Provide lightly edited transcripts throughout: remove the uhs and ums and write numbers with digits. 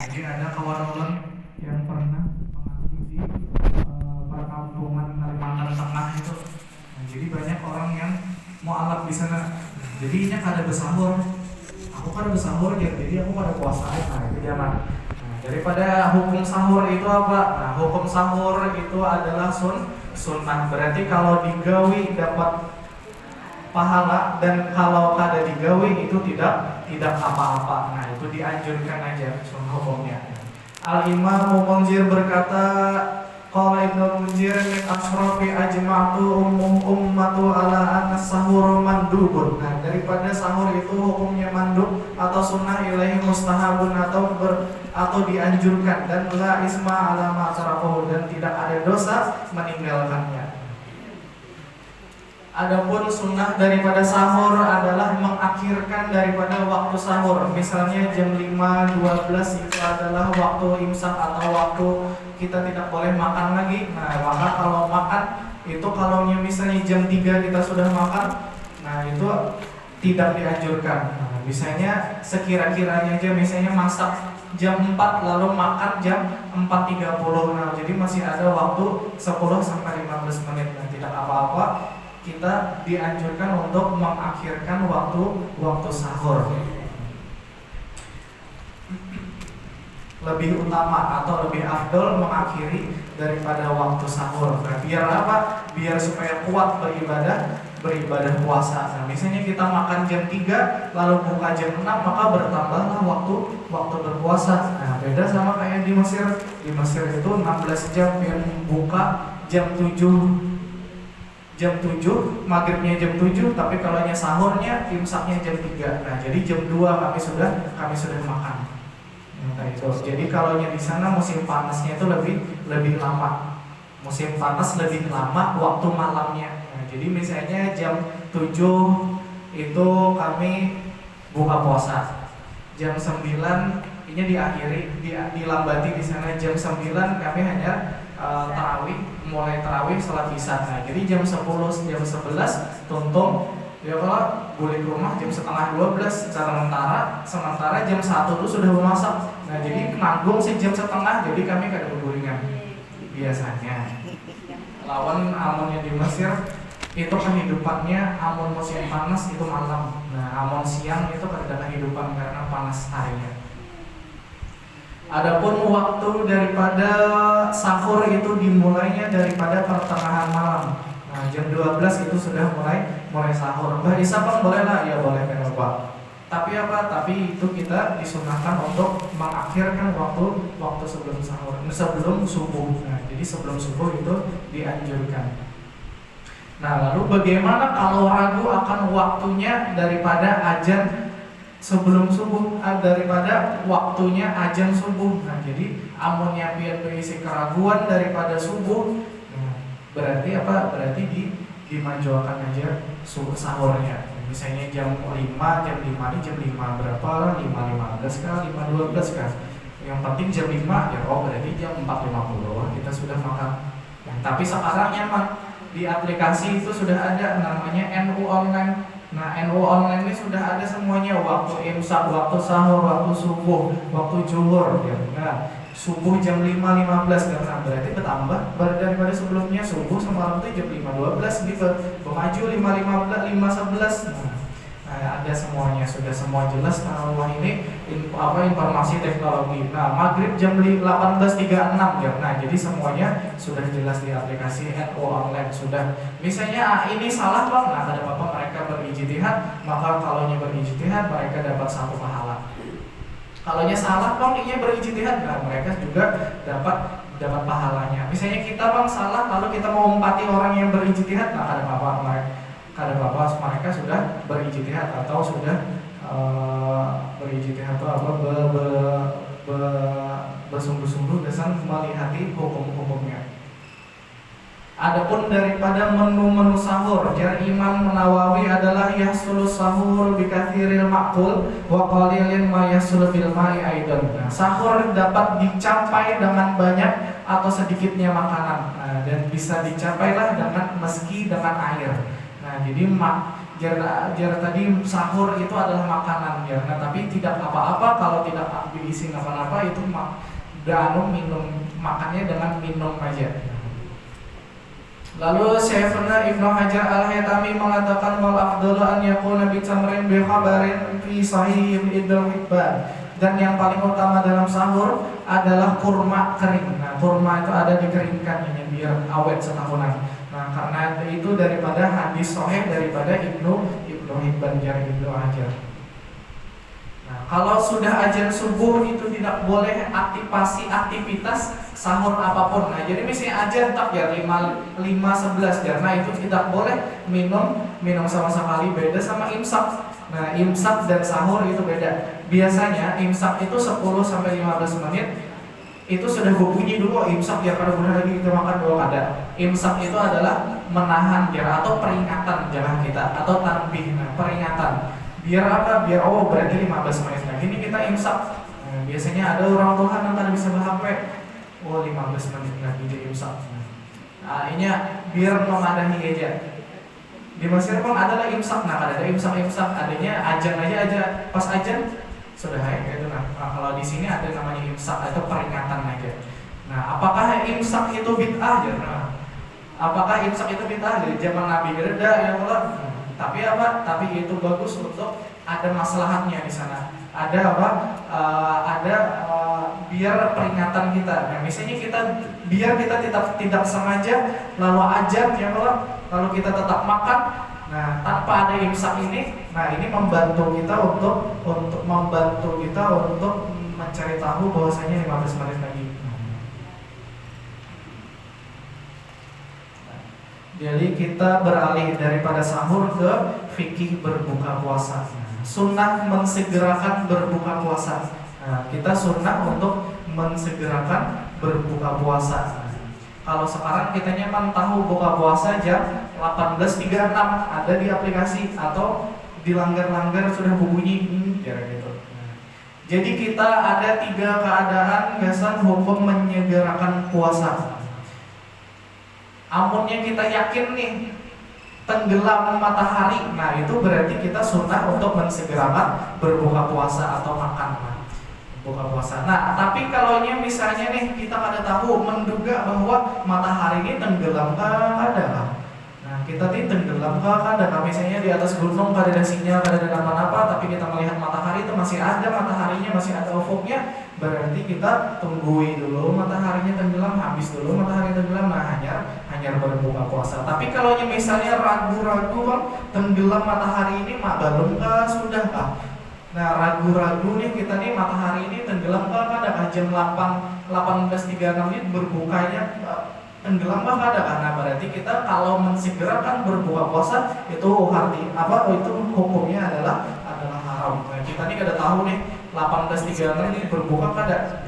Jadi ada kawan-kawan yang pernah mengabdi di perkampungan Kalimantan Tengah itu. Nah, jadi banyak orang yang mau alap di sana. Jadinya kada bersahur. Aku kada bersahur ya, jadi aku pada puasa. Nah, itu zaman. Nah, daripada hukum sahur itu apa? Nah, hukum sahur itu adalah sunnah. Berarti kalau digawi dapat pahala, dan kalau kada digawi itu tidak apa-apa. Nah, itu dianjurkan aja sunnah hukumnya. Al-Imam Munzir berkata, qala Ibnu Munzir min asrafi ajma'tu ummatu ala anna sahur mandubun. Nah, daripada sahur itu hukumnya mandub atau sunnah ilahi mustahabun atau dianjurkan, dan la isma ala ma tarafahu, dan tidak ada dosa meninggalkannya. Adapun sunnah daripada sahur adalah mengakhirkan daripada waktu sahur. Misalnya jam 5.12 itu adalah waktu imsak atau waktu kita tidak boleh makan lagi. Nah, maka kalau makan itu kalau misalnya jam 3 kita sudah makan, nah itu tidak dianjurkan. Nah, misalnya sekira-kiranya aja, misalnya masak jam 4 lalu makan jam 4.30. Nah, jadi masih ada waktu 10 sampai 15 menit. Nah, tidak apa-apa, kita dianjurkan untuk mengakhirkan waktu sahur. Lebih utama atau lebih afdol mengakhiri daripada waktu sahur. Nah, biar apa? Biar supaya kuat beribadah puasa. Nah, misalnya kita makan jam 3 lalu buka jam 6, maka bertambahlah waktu berpuasa. Nah, beda sama kayak di Mesir. Di Mesir itu 16 jam, yang buka jam 7, maghribnya jam 7, tapi kalau sahurnya imsaknya jam 3. Nah, jadi jam 2 kami sudah makan. Nah, itu. Jadi kalau di sana musim panasnya itu lebih lama. Musim panas lebih lama waktu malamnya. Nah, jadi misalnya jam 7 itu kami buka puasa. Jam 9 ini dilambati di sana. Jam 9 kami hanya mulai tarawih salat isya. Nah, jadi jam 10 jam 11 tuntung ya, kalau boleh ke rumah jam setengah 12. Sementara jam 1 itu sudah memasak. Nah, jadi nanggung jam setengah, jadi kami kada berguringan biasanya. Lawan amunnya di Mesir itu kehidupannya amun musim panas itu malam. Nah, amun siang itu kada ada kehidupan karena panas harinya. Adapun waktu daripada sahur itu dimulainya daripada pertengahan malam. Nah, jam 12 itu sudah mulai sahur. Mbak Isa Bang, boleh lah? Ya boleh Pak. Tapi apa? Tapi itu kita disunahkan untuk mengakhirkan waktu sebelum sahur, sebelum subuh. Nah, jadi sebelum subuh itu dianjurkan. Nah, lalu bagaimana kalau ragu akan waktunya daripada azan sebelum subuh, daripada waktunya azan subuh? Nah, jadi amunnya biar berisi keraguan daripada subuh, nah, berarti apa? Berarti dimajukan aja subuh sahurnya. Misalnya jam 5 ini jam 5 berapa? 5.15 kah? 5.12 kah? Yang penting jam 5 ya, berarti jam 4.50 kita sudah makan. Nah, tapi sekarang nyaman, di aplikasi itu sudah ada namanya NU Online. Nah, NU Online ini sudah ada semuanya, waktu imsak, waktu sahur, waktu subuh, waktu zuhur ya. Nah, subuh jam 5.15 karena berarti bertambah daripada sebelumnya. Subuh semalam itu jam 5.12 gitu, maju 5.15, 5.11. Nah, ada semuanya, sudah semua jelas. Wah, ini informasi teknologi. Nah, maghrib jam 18.36 ya. Nah, jadi semuanya sudah jelas di aplikasi NU Online sudah. Misalnya ini salah Bang, nah ada apa, mereka berijtihad, maka kalau berijtihad mereka dapat satu pahala. Kalau salah Bang, ini berijtihad, nah mereka juga dapat pahalanya. Misalnya kita Bang salah, lalu kita mau empati orang yang berijtihad, nah ada apa mereka sudah berijtihad atau sudah berijtihad atau bersungguh-sungguh dengan melihati hukum-hukumnya. Adapun daripada menu-menu sahur, jar Imam Nawawi adalah yahsulu sahur bikathiril ma'kul wa qalilin ma yahsulu bil ma'i aidan. Nah, sahur dapat dicapai dengan banyak atau sedikitnya makanan. Nah, dan bisa dicapailah meski dengan air. Nah, jar tadi sahur itu adalah makanan ya, nah, tapi tidak apa-apa kalau tidak diisi apa-apa, itu minum makannya dengan minum aja. Lalu Syekhuna Ibnu Hajar Al-Haytami mengatakan wal afdalu an yakuna bi tamrin bi khabarin fi sahih Ibnu Hibban, dan yang paling utama dalam sahur adalah kurma kering. Nah, kurma itu ada dikeringkan ini biar awet setahunan. Nah, karena itu daripada hadis sahih daripada Ibnu Hibban dari Ibnu Hajar. Nah, kalau sudah azan subuh itu tidak boleh aktivitas sahur apapun. Nah, jadi misalnya azan tak ya 5.11 ya, nah itu tidak boleh minum sama sekali, beda sama imsak. Nah, imsak dan sahur itu beda. Biasanya imsak itu 10 sampai 15 menit itu sudah berbunyi dulu imsak ya, karena benar lagi kita makan dulu ada. Imsak itu adalah menahan ya, atau peringatan jangan kita, atau tanbih, nah, peringatan. Biar apa? Biar berarti 15 menit lagi ini kita imsak. Nah, biasanya ada orang tua yang kan bisa ber-HP. 15 menit lagi dia imsak. Nah, ini biar memadahi aja. Di Mesir pun adalah imsak. Nah, ada imsak adanya ajan aja pas ajan sudah gitu. Nah, kalau di sini ada namanya imsak atau peringatan aja. Nah, apakah imsak itu bid'ah ya? Nah, apakah imsak itu bid'ah? Dari zaman Nabi Gerda ya Allah. Tapi apa? Tapi itu bagus untuk ada maslahatnya di sana. Ada apa? Biar peringatan kita. Nah, misalnya biar kita tidak sengaja lalu ajan ya Allah, lalu kita tetap makan. Nah, tanpa ada imsak ini, nah ini membantu kita untuk mencari tahu bahwasanya 15 menit lagi. Jadi kita beralih daripada sahur ke fikih berbuka puasa. Sunnah mensegerakan berbuka puasa. Nah, kita sunnah untuk mensegerakan berbuka puasa. Kalau sekarang kita nyaman tahu buka puasa jam 18.36 ada di aplikasi, atau dilanggar-langgar sudah berbunyi gitu. Jadi kita ada 3 keadaan gasan hukum menyegerakan puasa. Amunnya kita yakin nih tenggelam matahari, nah itu berarti kita sunnah untuk mensegerakan berbuka puasa atau makan buka puasa. Nah, tapi kalau misalnya nih kita kada tahu menduga bahwa matahari ini tenggelam kada. Nah, kita tenggelam kada. Misalnya di atas gunung kada ada sinyal, kada ada apa-apa, tapi kita melihat matahari itu masih ada mataharinya, masih ada ufuknya, berarti kita tungguin dulu mataharinya tenggelam, habis dulu matahari tenggelam, nah hanya berbuka puasa. Tapi kalau misalnya ragu-ragu Bang, tenggelam matahari ini belum sudah kah? Nah, ragu-ragu nih kita nih matahari ini tenggelam kada jam 18.36 ini berbukanya tenggelam kada. Nah, berarti kita kalau mensegerakan berbuka puasa itu itu hukumnya adalah haram. Nah, kita nih kada tahu nih 18.36 ini berbuka kada.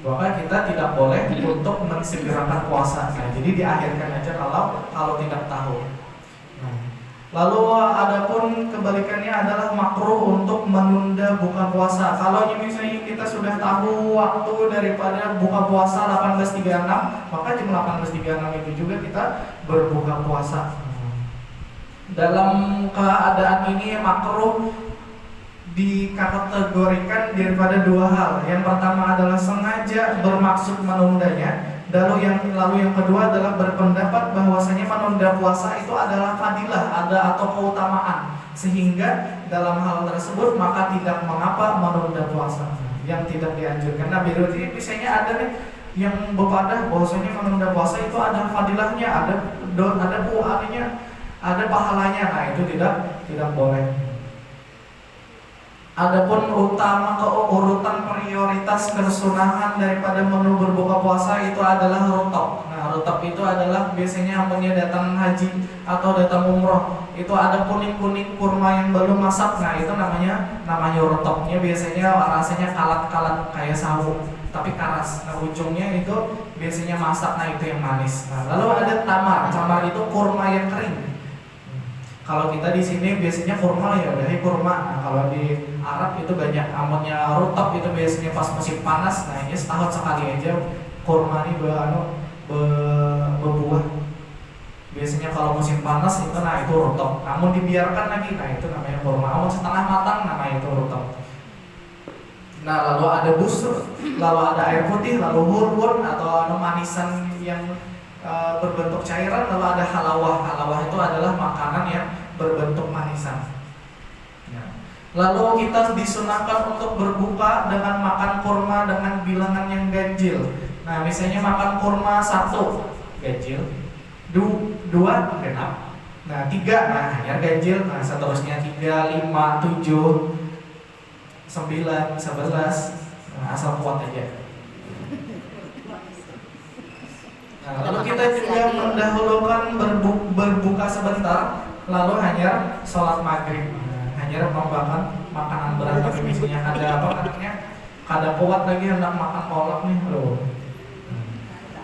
Maka kita tidak boleh untuk mensegerakan puasa. Nah, jadi diakhirkan aja kalau tidak tahu. Lalu adapun kebalikannya adalah makruh untuk menunda buka puasa. Kalau misalnya kita sudah tahu waktu daripada buka puasa 18.36, maka jam 18.36 itu juga kita berbuka puasa. Dalam keadaan ini makruh dikategorikan daripada 2 hal. Yang pertama adalah sengaja bermaksud menundanya. Lalu yang kedua adalah berpendapat bahwasanya menunda puasa itu adalah fadilah, atau keutamaan, sehingga dalam hal tersebut maka tidak mengapa menunda puasa yang tidak dianjurkan. Nah, berarti misalnya ada nih yang berpadah bahwasanya menunda puasa itu ada fadilahnya, ada pahalanya. Nah, itu tidak boleh. Adapun urutan prioritas kesunahan daripada menu berbuka puasa itu adalah rutop. Nah, rutop itu adalah biasanya amunnya datang haji atau datang umroh, itu ada kuning-kuning kurma yang belum masak. Nah, itu namanya rutopnya, biasanya rasanya kalat-kalat kayak sawo tapi keras. Nah, ujungnya itu biasanya masak. Nah, itu yang manis. Nah, lalu ada tamar itu kurma yang kering. Kalau kita di sini biasanya kurma ya dari kurma. Nah, kalau di Arab itu banyak amunnya rutop itu biasanya pas musim panas. Nah, ini setahun sekali aja kurma ini berbuah. Biasanya kalau musim panas itu itu rutop. Namun dibiarkan lagi, itu namanya kurma. Namun setengah matang, itu rutop. Nah, lalu ada busur, lalu ada air putih, lalu hulwun atau manisan yang berbentuk cairan, lalu ada halawah. Halawah itu adalah makanan yang berbentuk manisan. Lalu kita disunahkan untuk berbuka dengan makan kurma dengan bilangan yang ganjil. Nah, misalnya makan kurma 1 ganjil, 2 genap, 3 hanya ganjil, seterusnya 3, 5, 7, 9, 11, asal kuat aja. Lalu kita juga mendahulukan berbuka sebentar, lalu hanya sholat maghrib. Hanya membakar makanan berat, tapi misalnya kada kuat lagi hendak makan kolak nih, loh.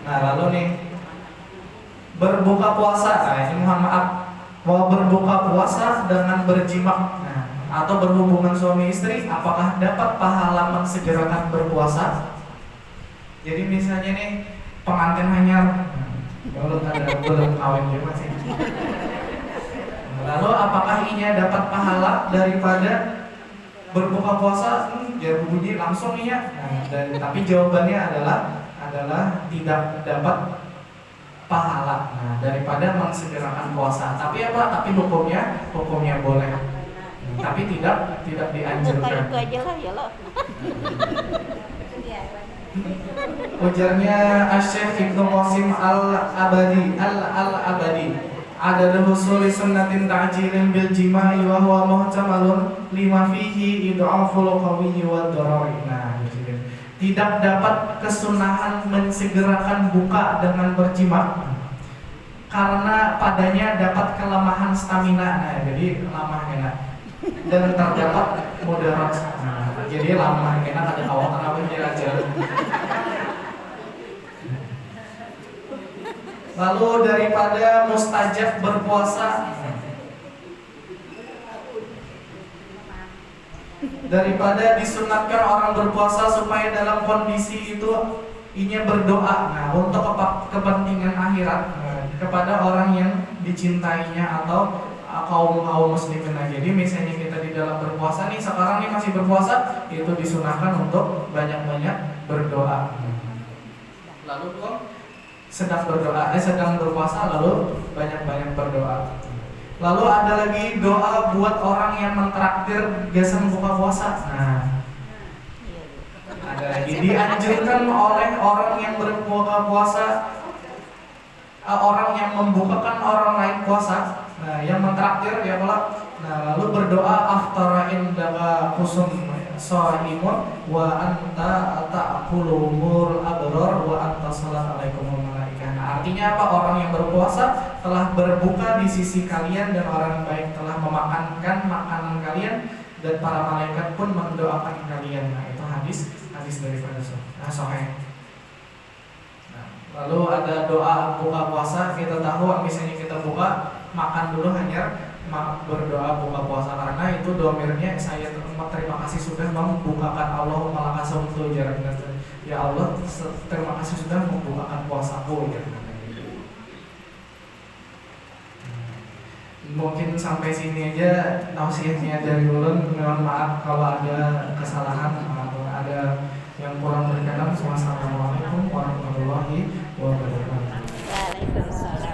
Nah, lalu nih berbuka puasa. Ini mohon maaf, mau berbuka puasa dengan berjima, atau berhubungan suami istri, apakah dapat pahala mensegerakan berpuasa? Jadi misalnya nih pengantin hanyar, kalau ada belum kawin dia masih. Lalu apakah inya dapat pahala daripada berbuka puasa? Jangan bunyi langsung iya. Tapi jawabannya adalah tidak dapat pahala daripada mensegerakan puasa. Tapi Tapi hukumnya boleh. Tapi tidak dianjurkan. Itu aja lah, ya loh. Ujarnya Asy-Syaikh Ibnu Qasim Al-Abadi, ada husuli sunnatin ta'jilin bil jima'i wa huwa muhtamalun lima fihi id'aful qawiyyi wad darari. Tidak dapat kesunahan mensegerakan buka dengan berjima karena padanya dapat kelemahan stamina. Jadi lemah enak dan terdapat mudarat. Jadi lemah enak ada awal terawih aja. Lalu daripada mustajab berpuasa, daripada disunatkan orang berpuasa supaya dalam kondisi itu inya berdoa untuk kepentingan akhirat kepada orang yang dicintainya atau kaum muslimin. Jadi misalnya kita di dalam berpuasa nih, sekarang nih masih berpuasa, itu disunahkan untuk banyak-banyak berdoa. Lalu sedang berpuasa lalu banyak-banyak berdoa. Lalu ada lagi doa buat orang yang mentraktir biasa buka puasa. Ada lagi dianjurkan oleh orang yang berbuka puasa, orang yang membukakan orang lain puasa, yang mentraktir ya kalau. Lalu berdoa aftara indaka kusum shaimun wa anta ta'kulumul abror wa anta salat alaikumul malaikah. Artinya apa? Orang yang berpuasa telah berbuka di sisi kalian dan orang baik telah memakankan makanan kalian dan para malaikat pun mendoakan kalian. Itu hadis daripada Sahih. Lalu ada doa buka puasa. Kita tahu misalnya kita buka makan dulu hanya berdoa buka puasa, karena itu domirnya saya terima kasih sudah membukakan Allahumma lakasumtu jaraknya. Ya Allah, terima kasih sudah membukakan puasaku ya. Mungkin sampai sini aja tausiahnya dari ulun. Mohon maaf kalau ada kesalahan atau ada yang kurang berkenan. Wassalamualaikum warahmatullahi wabarakatuh. Waalaikumsalam.